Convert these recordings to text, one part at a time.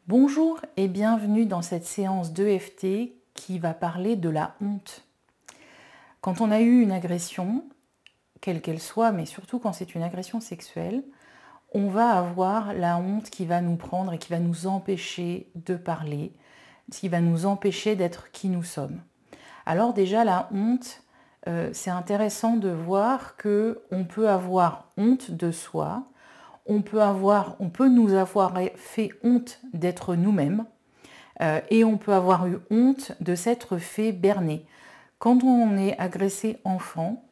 Bonjour et bienvenue dans cette séance d'EFT qui va parler de la honte. Quand on a eu une agression, quelle qu'elle soit, mais surtout quand c'est une agression sexuelle, on va avoir la honte qui va nous prendre et qui va nous empêcher de parler, qui va nous empêcher d'être qui nous sommes. Alors déjà la honte, c'est intéressant de voir qu'on peut avoir honte de soi, on peut nous avoir fait honte d'être nous-mêmes et on peut avoir eu honte de s'être fait berner. Quand on est agressé enfant,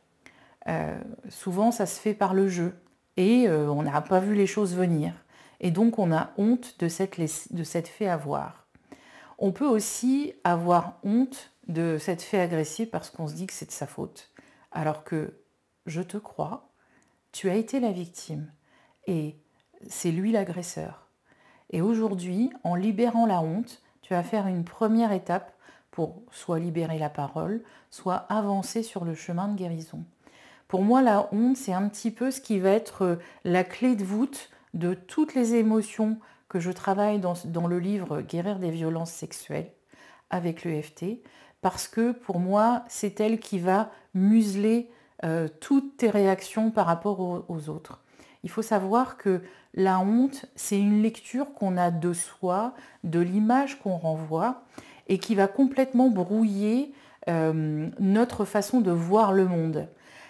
souvent ça se fait par le jeu et on n'a pas vu les choses venir. Et donc on a honte de s'être fait avoir. On peut aussi avoir honte de s'être fait agresser parce qu'on se dit que c'est de sa faute. Alors que, je te crois, tu as été la victime et c'est lui l'agresseur. Et aujourd'hui, en libérant la honte, tu vas faire une première étape pour soit libérer la parole, soit avancer sur le chemin de guérison. Pour moi, la honte, c'est un petit peu ce qui va être la clé de voûte de toutes les émotions que je travaille dans le livre Guérir des violences sexuelles avec l'EFT, parce que pour moi, c'est elle qui va museler toutes tes réactions par rapport aux autres. Il faut savoir que la honte, c'est une lecture qu'on a de soi, de l'image qu'on renvoie, et qui va complètement brouiller notre façon de voir le monde.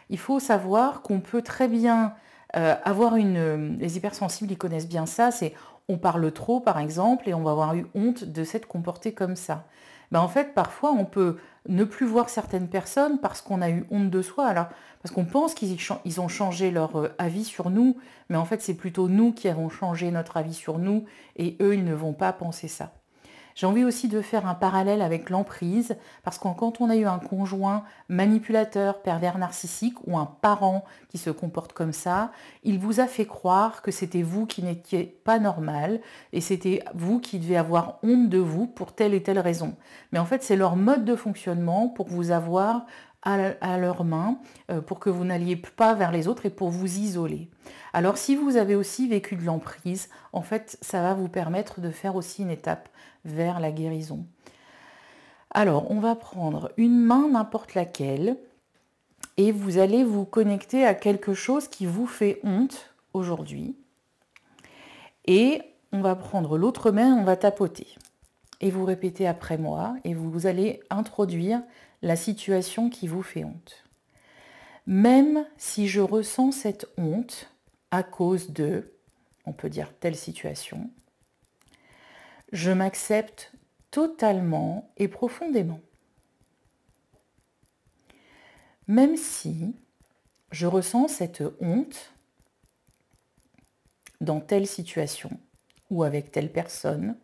Il faut savoir qu'on peut très bien avoir les hypersensibles, ils connaissent bien ça, c'est on parle trop par exemple et on va avoir eu honte de s'être comporté comme ça. Ben, en fait, parfois on peut ne plus voir certaines personnes parce qu'on a eu honte de soi, alors parce qu'on pense qu'ils ont changé leur avis sur nous, mais en fait c'est plutôt nous qui avons changé notre avis sur nous et eux ils ne vont pas penser ça. J'ai envie aussi de faire un parallèle avec l'emprise, parce que quand on a eu un conjoint manipulateur, pervers narcissique ou un parent qui se comporte comme ça, il vous a fait croire que c'était vous qui n'étiez pas normal et c'était vous qui devez avoir honte de vous pour telle et telle raison. Mais en fait, c'est leur mode de fonctionnement pour vous avoir à leurs mains, pour que vous n'alliez pas vers les autres et pour vous isoler. Alors si vous avez aussi vécu de l'emprise, en fait, ça va vous permettre de faire aussi une étape vers la guérison. Alors, on va prendre une main, n'importe laquelle, et vous allez vous connecter à quelque chose qui vous fait honte aujourd'hui. Et on va prendre l'autre main, on va tapoter. Et vous répétez après moi, et vous allez introduire la situation qui vous fait honte. Même si je ressens cette honte à cause de, on peut dire telle situation, je m'accepte totalement et profondément. Même si je ressens cette honte dans telle situation ou avec telle personne,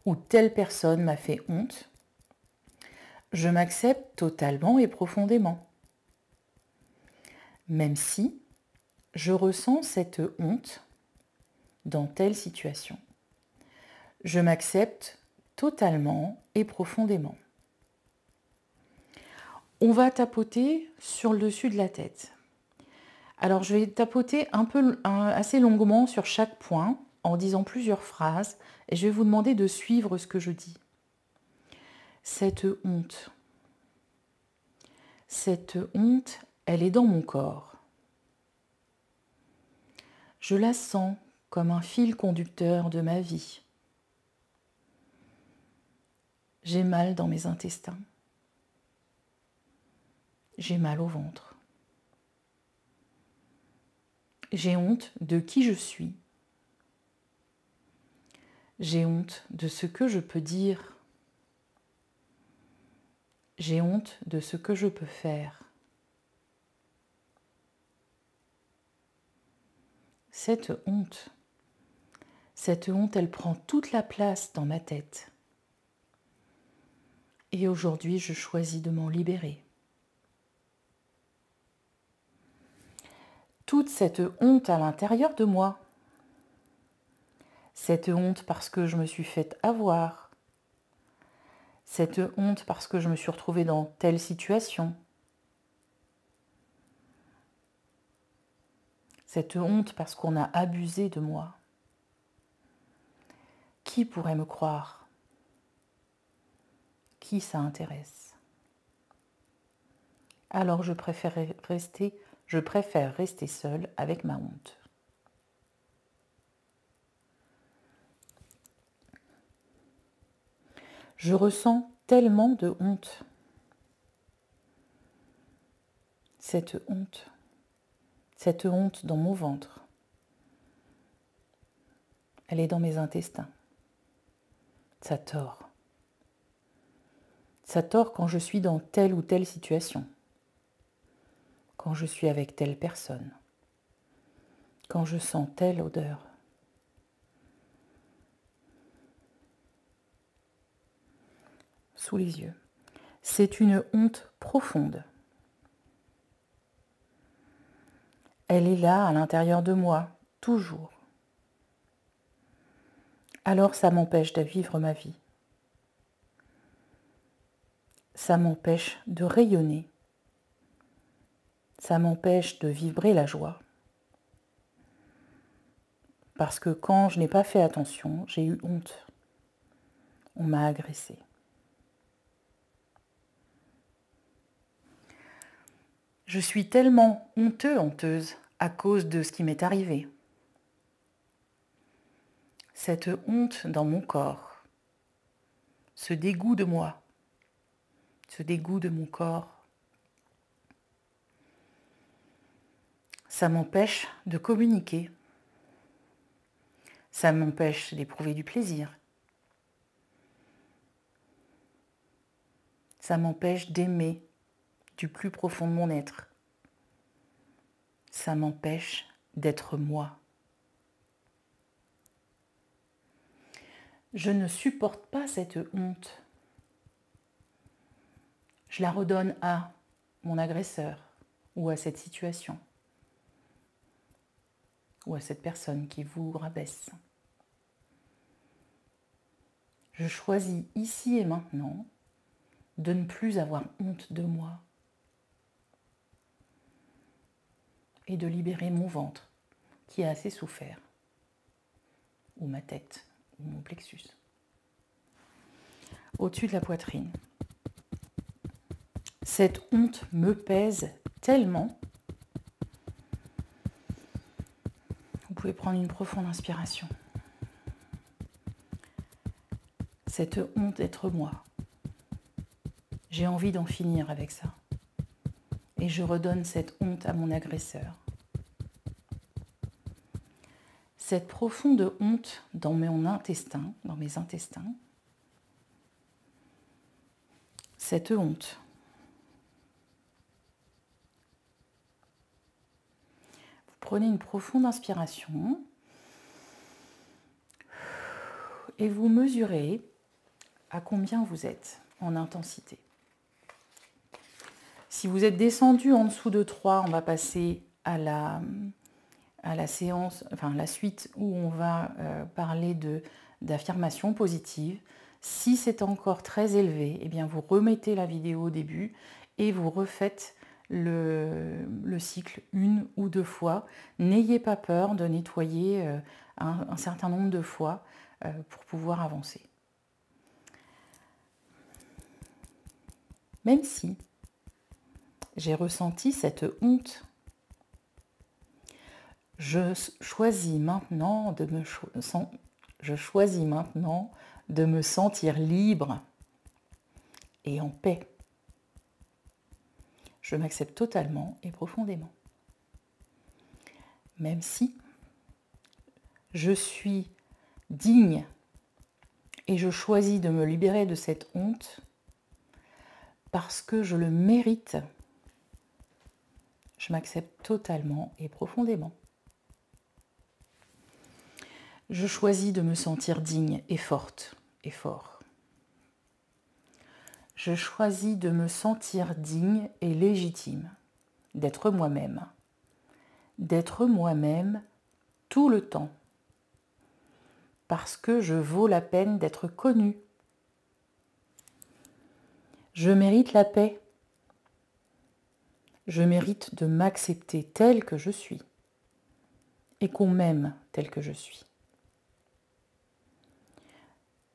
ou telle personne m'a fait honte, je m'accepte totalement et profondément. Même si je ressens cette honte dans telle situation, je m'accepte totalement et profondément. On va tapoter sur le dessus de la tête. Alors je vais tapoter assez longuement sur chaque point en disant plusieurs phrases et je vais vous demander de suivre ce que je dis. Cette honte, elle est dans mon corps. Je la sens comme un fil conducteur de ma vie. J'ai mal dans mes intestins. J'ai mal au ventre. J'ai honte de qui je suis. J'ai honte de ce que je peux dire. J'ai honte de ce que je peux faire. Cette honte, elle prend toute la place dans ma tête. Et aujourd'hui, je choisis de m'en libérer. Toute cette honte à l'intérieur de moi, cette honte parce que je me suis faite avoir, cette honte parce que je me suis retrouvée dans telle situation, cette honte parce qu'on a abusé de moi, Qui pourrait me croire? Qui ça intéresse? Alors je préfère rester seule avec ma honte. Je ressens tellement de honte. Cette honte dans mon ventre. Elle est dans mes intestins. Ça tord. Ça tord quand je suis dans telle ou telle situation. Quand je suis avec telle personne. Quand je sens telle odeur. Sous les yeux. C'est une honte profonde. Elle est là à l'intérieur de moi, toujours. Alors ça m'empêche de vivre ma vie. Ça m'empêche de rayonner. Ça m'empêche de vibrer la joie. Parce que quand je n'ai pas fait attention, j'ai eu honte. On m'a agressée. Je suis tellement honteuse à cause de ce qui m'est arrivé. Cette honte dans mon corps, ce dégoût de moi, ce dégoût de mon corps, ça m'empêche de communiquer. Ça m'empêche d'éprouver du plaisir. Ça m'empêche d'aimer du plus profond de mon être. Ça m'empêche d'être moi. Je ne supporte pas cette honte. Je la redonne à mon agresseur ou à cette situation ou à cette personne qui vous rabaisse. Je choisis ici et maintenant de ne plus avoir honte de moi et de libérer mon ventre qui a assez souffert, ou ma tête, ou mon plexus. Au-dessus de la poitrine. Cette honte me pèse tellement. Vous pouvez prendre une profonde inspiration. Cette honte d'être moi. J'ai envie d'en finir avec ça. Et je redonne cette honte à mon agresseur. Cette profonde honte dans mon intestin, dans mes intestins. Cette honte. Vous prenez une profonde inspiration et vous mesurez à combien vous êtes en intensité. Si vous êtes descendu en dessous de 3, on va passer à la séance, enfin la suite où on va parler d'affirmations positives. Si c'est encore très élevé, eh bien vous remettez la vidéo au début et vous refaites le cycle 1 ou 2 fois. N'ayez pas peur de nettoyer un certain nombre de fois pour pouvoir avancer. Même si j'ai ressenti cette honte, je choisis maintenant de me sentir libre et en paix. Je m'accepte totalement et profondément. Même si je suis digne et je choisis de me libérer de cette honte parce que je le mérite, je m'accepte totalement et profondément. Je choisis de me sentir digne et forte et fort. Je choisis de me sentir digne et légitime, d'être moi-même tout le temps, parce que je vaux la peine d'être connue. Je mérite la paix. Je mérite de m'accepter telle que je suis et qu'on m'aime telle que je suis.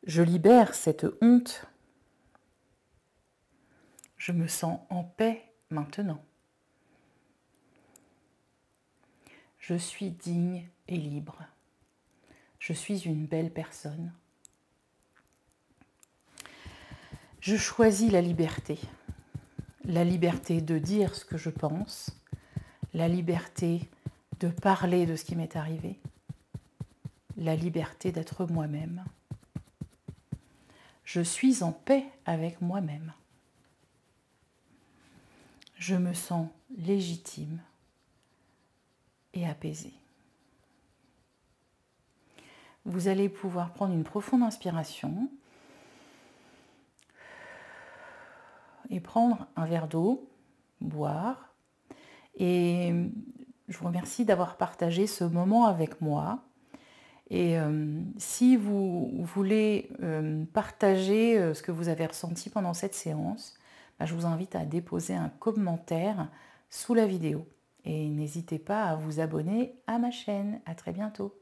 Je libère cette honte. Je me sens en paix maintenant. Je suis digne et libre. Je suis une belle personne. Je choisis la liberté de dire ce que je pense, la liberté de parler de ce qui m'est arrivé, la liberté d'être moi-même. Je suis en paix avec moi-même. Je me sens légitime et apaisée. Vous allez pouvoir prendre une profonde inspiration et prendre un verre d'eau, boire. Et je vous remercie d'avoir partagé ce moment avec moi. Et si vous voulez partager ce que vous avez ressenti pendant cette séance, je vous invite à déposer un commentaire sous la vidéo. Et n'hésitez pas à vous abonner à ma chaîne. À très bientôt.